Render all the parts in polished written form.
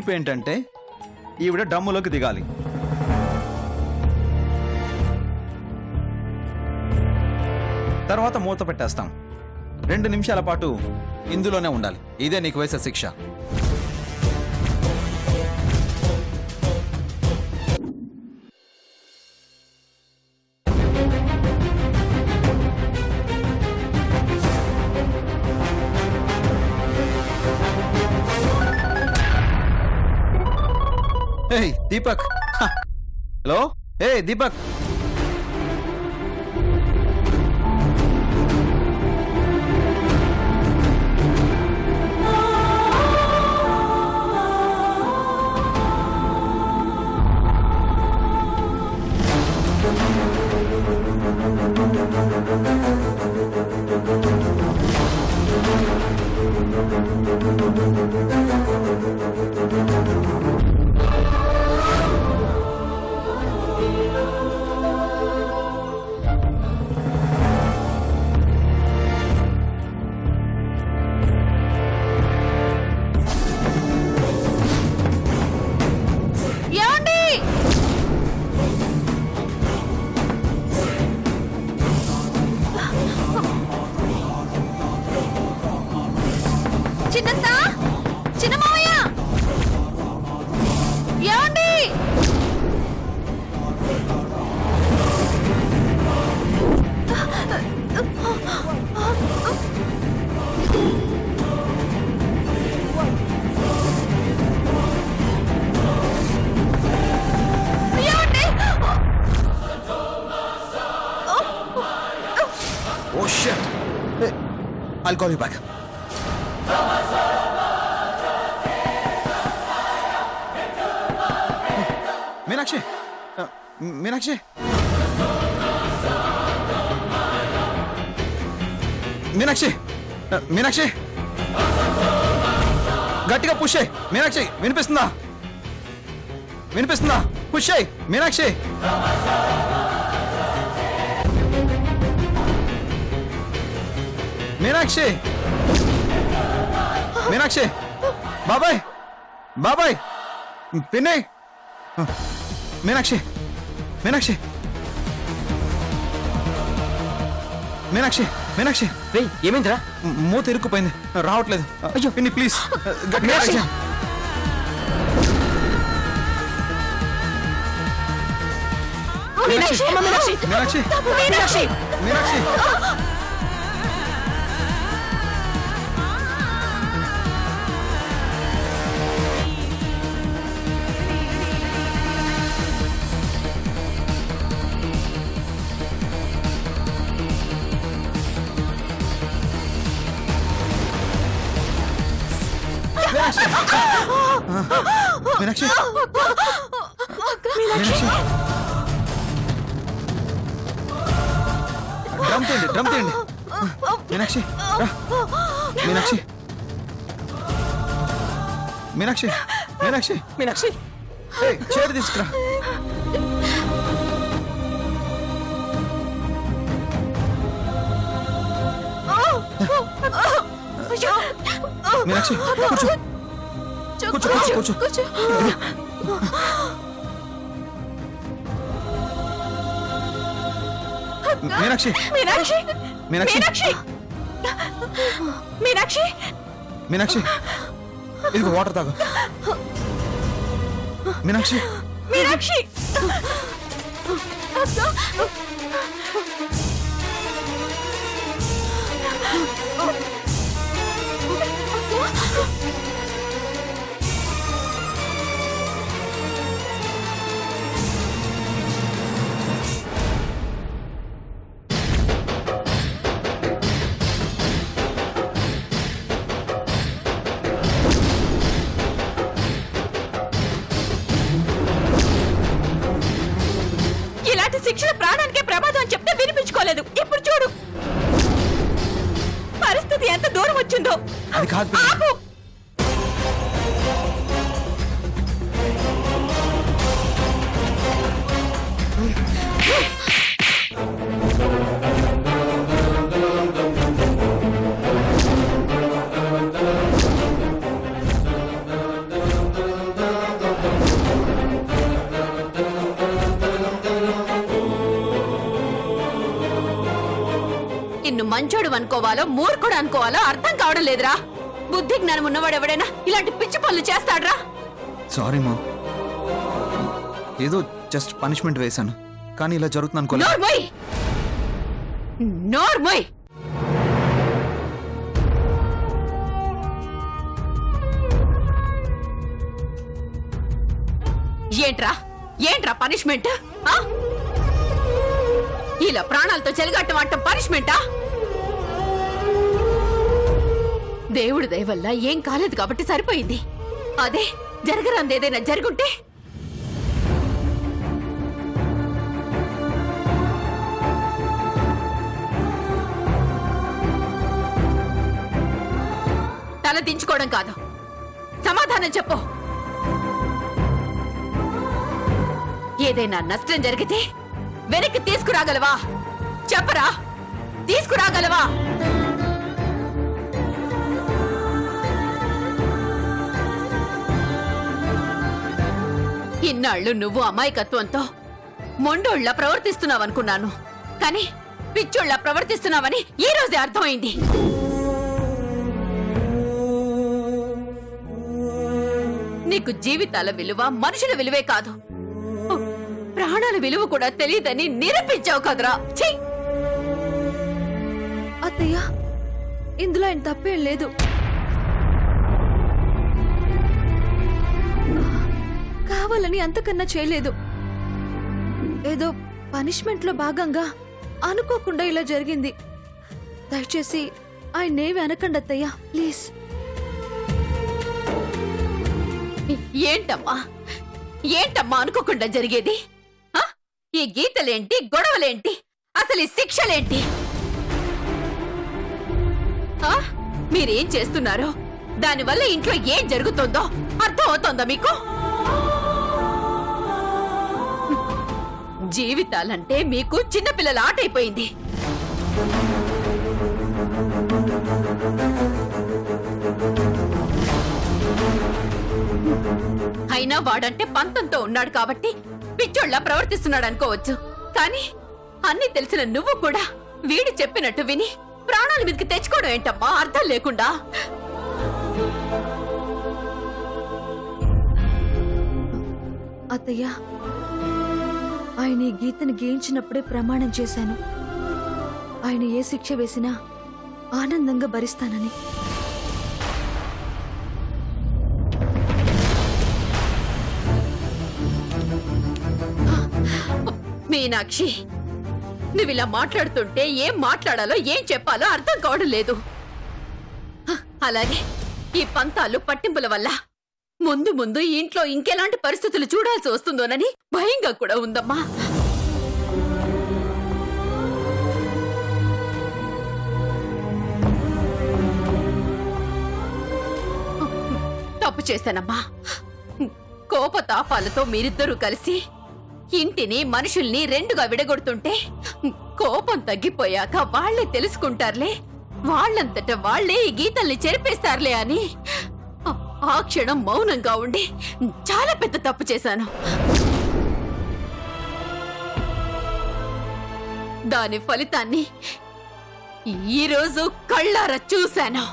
తీర్పు ఏంటంటే ఈవిడ డమ్ములోకి దిగాలి. తర్వాత మూత పెట్టేస్తాం. 2 నిమిషాల పాటు ఇందులోనే ఉండాలి. ఇదే నీకు వేసే శిక్ష. ఏయ్ Deepak, hello. A Deepak, oh shit. Hey, I'll call you back. Meenakshi, Meenakshi. Meenakshi, Meenakshi. గట్టిగా పుష్ చేయి మీనాక్షి. వినిపిస్తుందా? వినిపిస్తుందా? పుష్ చేయి మీనాక్షి. మీనాక్షి, మీనాక్షి. బాబాయ్, బాబాయ్, పిన్ని. మీనాక్షి, మీనాక్షి, మీనాక్షి, మీనాక్షి. రే ఏమైందిరా? మూత ఇరుక్కుపోయింది, రావట్లేదు. అయ్యో పిన్ని ప్లీజ్ గట్టిగా. మీనాక్షి, మీనాక్షి, మీనాక్షి, మీనాక్షి. మీనాక్షి, మీనాక్షి. డ్రమ్ తీయండి, డ్రమ్ తీయండి. మీనాక్షి, మీనాక్షి, మీనాక్షి, మీనాక్షి, మీనాక్షి. చేతి తీసుకురా. మీనాక్షి కూర్చో, కూర్చో, కూర్చో, కూర్చో. మీనాక్షి, మీనాక్షి, మీనాక్షి, మీనాక్షి, మీనాక్షి, మీనాక్షి. ఇదిగో వాటర్ తాగు. మీనాక్షి, మీనాక్షి. ఇలాంటి శిక్షణ ప్రాణానికే ప్రమాదం అని చెప్తే వినిపించుకోలేదు. ఇప్పుడు చూడు పరిస్థితి ఎంత దూరం వచ్చిందో. అది కాదు. ఆపు. మంచోడు అనుకోవాలో మూర్ఖుడు అనుకోవాలో అర్థం కావడం లేదురా. బుద్ధి జ్ఞానం ఉన్నవాడు ఎవడైనా ఇలాంటి పిచ్చి పనులు చేస్తాడ్రా? సారీ మామ్, ఏదో జస్ట్ పనిష్మెంట్ వేశాను, కానీ ఇలా జరుగుతుంది అనుకోలేదు. నోర్మోయ్, నోర్మోయ్. ఏంట్రా ఏంట్రా పనిష్మెంట్? ఇలా ప్రాణాలతో చెలగాటం ఆడటం పనిష్మెంటా? దేవుడి దయ వల్ల ఏం కాలేదు కాబట్టి సరిపోయింది. అదే జరగరాంది ఏదైనా జరుగుంటే తల దించుకోవడం కాదు, సమాధానం చెప్పు. ఏదైనా నష్టం జరిగితే వెనక్కి తీసుకురాగలవా? చెప్పరా, తీసుకురాగలవా? ఇన్నాళ్ళు నువ్వు అమాయకత్వంతో మొండోళ్ళ ప్రవర్తిస్తున్నావనుకున్నాను, కానీ పిచ్చోళ్ళ ప్రవర్తిస్తున్నావని ఈ రోజే అర్థమైంది. నీకు జీవితాల విలువ, మనుషుల విలువే కాదు, ప్రాణాల విలువ కూడా తెలియదని నిరూపించావు కదరా. ఛీ! అత్తయ్య, ఇందులో ఆయన తప్పేం లేదు. కావాలని అంతకన్నా చేయలేదు. ఏదో పనిష్మెంట్ లో భాగంగా అనుకోకుండా ఇలా జరిగింది. దయచేసి ఆయన్నేమి అనకండి అత్తయ్య, ప్లీజ్. ఏంటమ్మా ఏంటమ్మా అనుకోకుండా జరిగేది? ఈ గీతలేంటి, గొడవలేంటి, అసలు ఈ శిక్షలేంటి? మీరేం చేస్తున్నారో దానివల్ల ఇంట్లో ఏం జరుగుతుందో అర్థం అవుతోందా మీకు? జీవితాలంటే మీకు చిన్నపిల్లల ఆట అయిపోయింది. అయినా వాడంటే పంతంతో ఉన్నాడు కాబట్టి పిచ్చోళ్ళ ప్రవర్తిస్తున్నాడు అనుకోవచ్చు, కానీ అన్ని తెలిసిన నువ్వు కూడా వీడు చెప్పినట్టు విని ప్రాణాల మీదకి తెచ్చుకోవడం ఏంటమ్మా అర్థం లేకుండా? అత్తయ్య, ఆయన ఈ గీతను గీయించినప్పుడే ప్రమాణం చేశాను, ఆయన ఏ శిక్ష వేసినా ఆనందంగా భరిస్తానని. మీనాక్షి, నువ్విలా మాట్లాడుతుంటే ఏం మాట్లాడాలో ఏం చెప్పాలో అర్థం కావడం లేదు. అలాగే ఈ పంతాలు పట్టింపుల వల్ల ముందు ముందు ఇంట్లో ఇంకెలాంటి పరిస్థితులు చూడాల్సి వస్తుందోనని భయంగా కూడా ఉందమ్మా. తప్పు చేశానమ్మా. కోపతాపాలతో మీరిద్దరూ కలిసి ఇంటిని మనుషుల్ని రెండుగా విడగొడుతుంటే కోపం తగ్గిపోయాక వాళ్లే తెలుసుకుంటారులే, వాళ్లంతట వాళ్లే ఈ గీతల్ని చెరిపేస్తారులే అని ఆ క్షణం మౌనంగా ఉండి చాలా పెద్ద తప్పు చేశాను. దాని ఫలితాన్ని ఈరోజు కళ్ళారా చూశాను.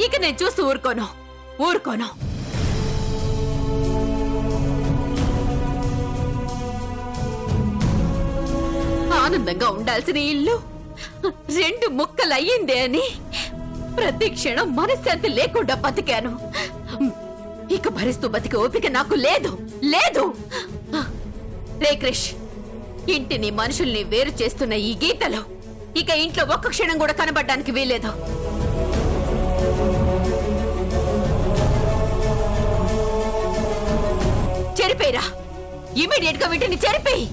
ఇక నేను చూస్తూ ఊరుకోను. ఆనందంగా ఉండాల్సిన ఇల్లు రెండు ముక్కలయ్యిందే అని ప్రతి క్షణం మనశ్శాంతి లేకుండా బతికాను. ఇక భరిస్తూ బతికే ఓపిక నాకు లేదు. రే క్రిష్, ఇంటిని మనుషుల్ని వేరు చేస్తున్న ఈ గీతలో ఇక ఇంట్లో ఒక్క క్షణం కూడా కనబడడానికి వీలేదు. చెరిపేరా, ఇమీడియట్ గా వీటిని చెరిపేయి.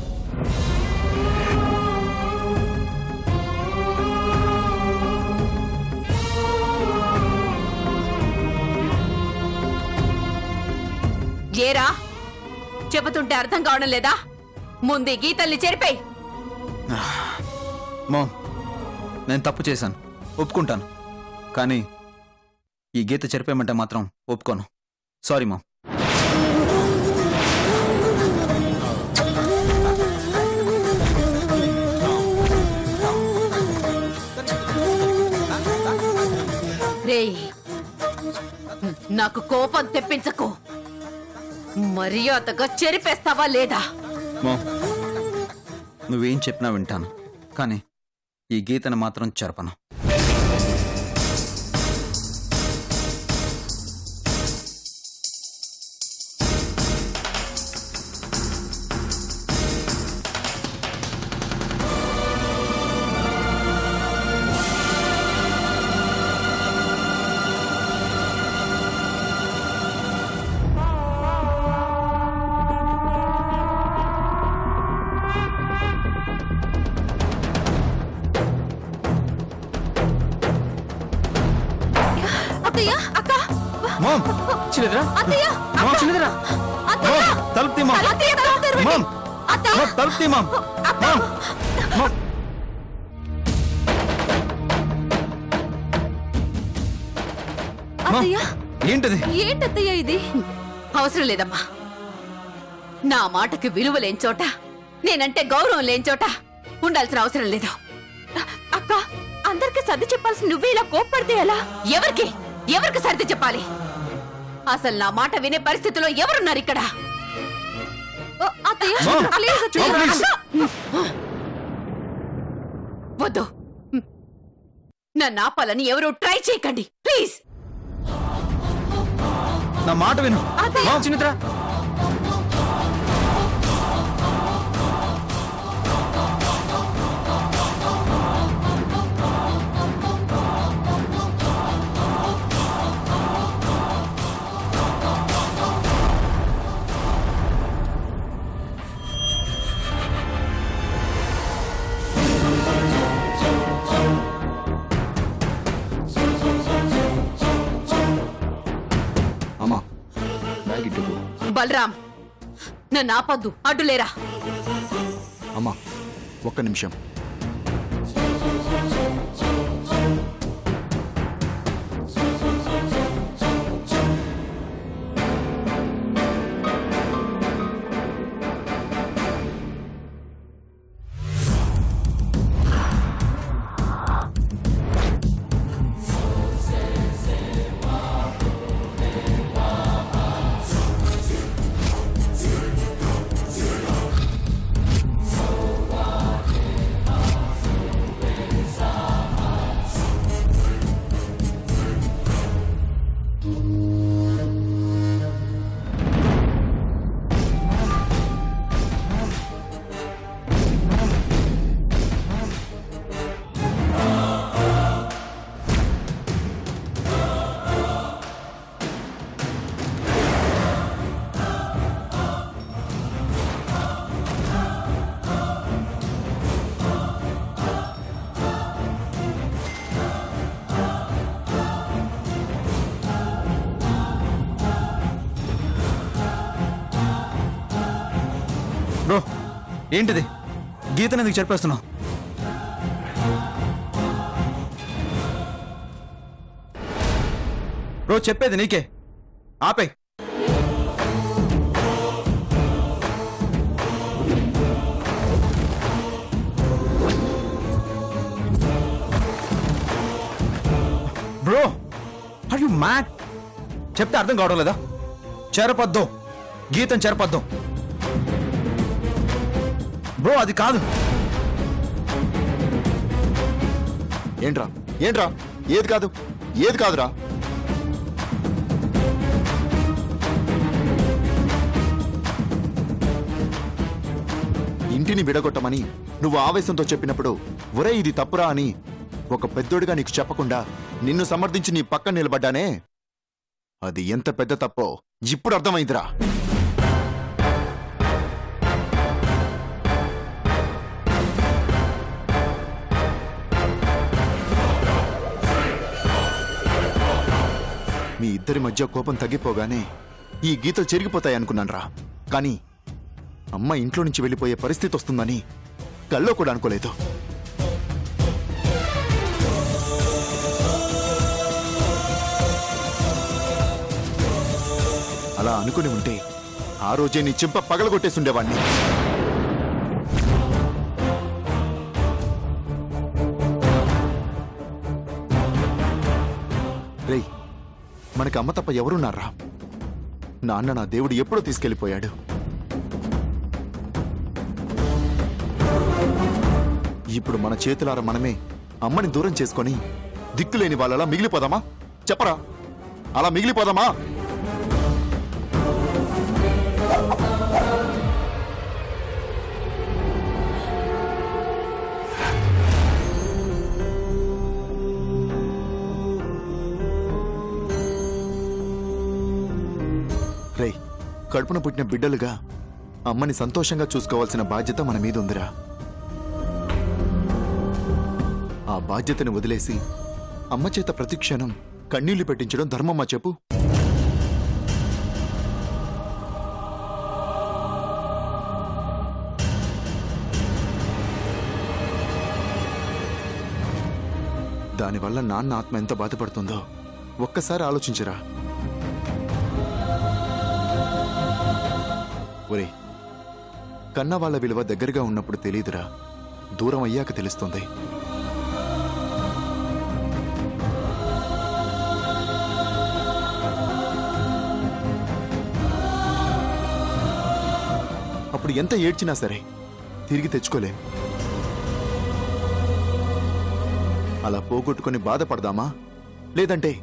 ఏరా, చెబుతుంటే అర్థం కావడం లేదా? ముందు గీతల్ని చెరిపేయి. మామ్, నేను తప్పు చేశాను, ఒప్పుకుంటాను, కానీ ఈ గీత చెరిపేయమంటే మాత్రం ఒప్పుకోను. Sorry ma'am. నాకు కోపం తెప్పించకు. మర్యాదగా చెరిపేస్తావా లేదా? మామ్, నువ్వేం చెప్పినా వింటాను, కానీ ఈ గీతను మాత్రం చెరపను. మామ్, చిన్నదిరా, అత్తయ్య! మామ్, చిన్నదిరా. మామ్, తలుపు తీ మామ్. అత్తయ్య, తలుపు తెరవండి. మామ్, అత్త! మామ్, తలుపు తీ మామ్. Ma'am, ma'am. మామ్, అత్తయ్య ఏంటిది? ఏంటత్తయ్య ఇది? అవసరం లేదమ్మా. నా మాటకి విలువ లేని చోట, నేనంటే గౌరవం లేని చోట ఉండాల్సిన అవసరం లేదు. అక్క, అందరికి సర్ది చెప్పాల్సి నువ్వే ఇలా కోప్పడితే ఎలా? ఎవరికి ఎవరికి సర్ది చెప్పాలి? అసలు నా మాట వినే పరిస్థితిలో ఎవరున్నారు ఇక్కడ? ఓ, అత్తయ్య మామ్, ప్లీజ్ అత్తయ్య. Mom, please. వద్దు. నన్ను ఆపాలని ఎవరు ట్రై చేయకండి ప్లీజ్. నా మాట విను. మామ్, చిన్నదిరా. అమ్మా, బ్యాగ్ ఇటు. బలరాం, నన్ను ఆపొద్దు, అడ్డులేరా. అమ్మా, ఒక్క నిమిషం. బ్రో, ఏంటిది? గీతను ఎందుకు చెరిపేస్తున్నావు? బ్రో, చెప్పేది నీకే. ఆపే. Bro, are you mad? చెప్తే అర్థం కావడం లేదా? చెరపద్దు, గీతం చెరపద్దు. బ్రో, అది కాదు. ఏంట్రా ఏంట్రా, ఏది కాదు, ఏది కాదురా? ఇంటిని విడగొట్టమని నువ్వు ఆవేశంతో చెప్పినప్పుడు, ఒరే ఇది తప్పురా అని ఒక పెద్దోడిగా నీకు చెప్పకుండా నిన్ను సమర్థించి నీ పక్కన నిలబడ్డానే, అది ఎంత పెద్ద తప్పో ఇప్పుడు అర్థమైందిరా. మీ ఇద్దరి మధ్య కోపం తగ్గిపోగానే ఈ గీతలు చెరిగిపోతాయనుకున్నాన్రా. కానీ అమ్మ ఇంట్లో నుంచి వెళ్ళిపోయే పరిస్థితి వస్తుందని కల్లో కూడా అనుకోలేదు. అలా అనుకుని ఉంటే ఆ రోజే నీ చెంప పగలగొట్టేసుండేవాణ్ణి. రేయ్, మనకు నీకు అమ్మ తప్ప ఎవరున్నారా? నాన్న నా దేవుడు ఎప్పుడో తీసుకెళ్లిపోయాడు. ఇప్పుడు మన చేతులారా మనమే అమ్మని దూరం చేసుకొని దిక్కులేని వాళ్ళలా మిగిలిపోదామా? చెప్పరా, అలా మిగిలిపోదామా? రే, కడుపున పుట్టిన బిడ్డలుగా అమ్మని సంతోషంగా చూసుకోవాల్సిన బాధ్యత మన మీద ఉందిరా. ఆ బాధ్యతను వదిలేసి అమ్మ చేత ప్రతిక్షణం కన్నీళ్లు పెట్టించడం ధర్మమ్మా చెప్పు? దానివల్ల నాన్న ఆత్మ ఎంత బాధపడుతుందో ఒక్కసారి ఆలోచించరా. ఒరే, కన్నవాళ్ల విలువ దగ్గరగా ఉన్నప్పుడు తెలీదురా, దూరం అయ్యాక తెలుస్తుంది. అప్పుడు ఎంత ఏడ్చినా సరే తిరిగి తెచ్చుకోలేం. అలా పోగొట్టుకుని బాధపడదామా, లేదంటే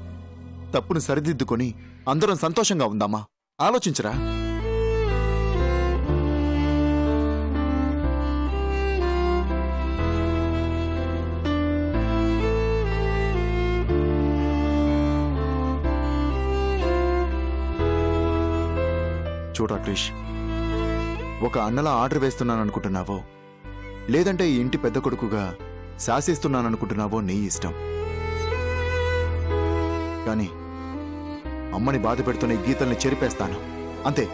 తప్పును సరిదిద్దుకొని అందరం సంతోషంగా ఉందామా? ఆలోచించరా. చూడరా క్రిష్, ఒక అన్నలా ఆర్డర్ వేస్తున్నాననుకుంటున్నావో, లేదంటే ఈ ఇంటి పెద్ద కొడుకుగా శాసిస్తున్నాననుకుంటున్నావో నీ ఇష్టం. కానీ అమ్మని బాధ పెడుతున్న ఈ గీతల్ని చెరిపేస్తాను, అంతే.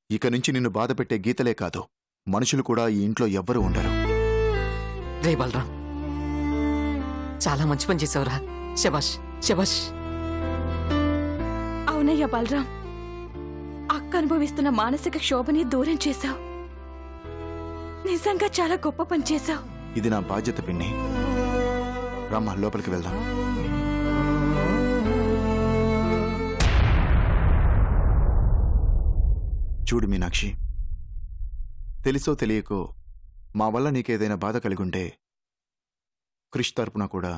ఇక నుంచి నిన్ను బాధ పెట్టే గీతలే కాదు, మనుషులు కూడా ఈ ఇంట్లో ఎవ్వరూ ఉండరు. రే బలరాం, చాలా మంచి పని చేసావురా. శబాష్ శబాష్. అవునయ్యా బలరాం, అక్క అనుభవిస్తున్న మానసిక క్షోభని దూరం చేశావు. నిజంగా చాలా గొప్ప పని చేశావు. ఇది నా బాధ్యత పిన్ని. రామ్మా, లోపలికి వెళ్దాం. చూడు మీనాక్షి, తెలుసో తెలియకో మా వల్ల నీకేదైనా బాధ కలిగుంటే క్రిష్ తరపున కూడా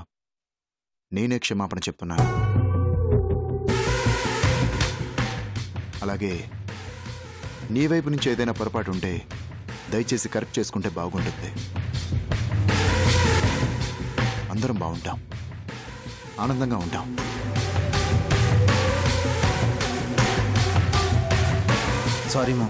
నేనే క్షమాపణ చెప్తున్నాను. అలాగే నీ వైపు నుంచి ఏదైనా పొరపాటు ఉంటే దయచేసి కరెక్ట్ చేసుకుంటే బాగుంటుంది. అందరం బాగుంటాం, ఆనందంగా ఉంటాం. సారీ మా.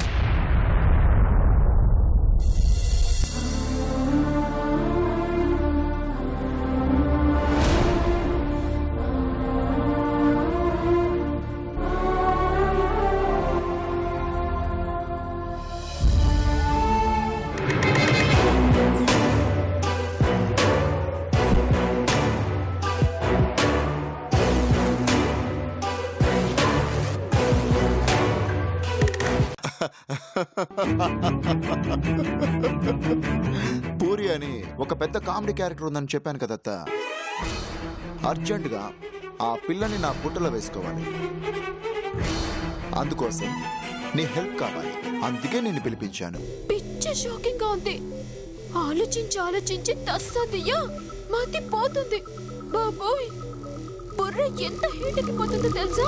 పూరి అని ఒక పెద్ద కామెడీ క్యారెక్టర్ ఉందని చెప్పాను కదత్తా. అర్జెంటుగా ఆ పిల్లని నా పుట్టలో వేసుకోవాలి. అందుకోసం నీ హెల్ప్ కావాలి, అందుకే నేను పిలిపించాను. పిచ్చ షాకింగ్ గా ఉంది. ఆలోచించి తస్సదియ్యా మతి పోతుంది. బాబోయ్, బుర్ర ఎంత హీట్ ఎక్కిపోతుందో తెలుసా?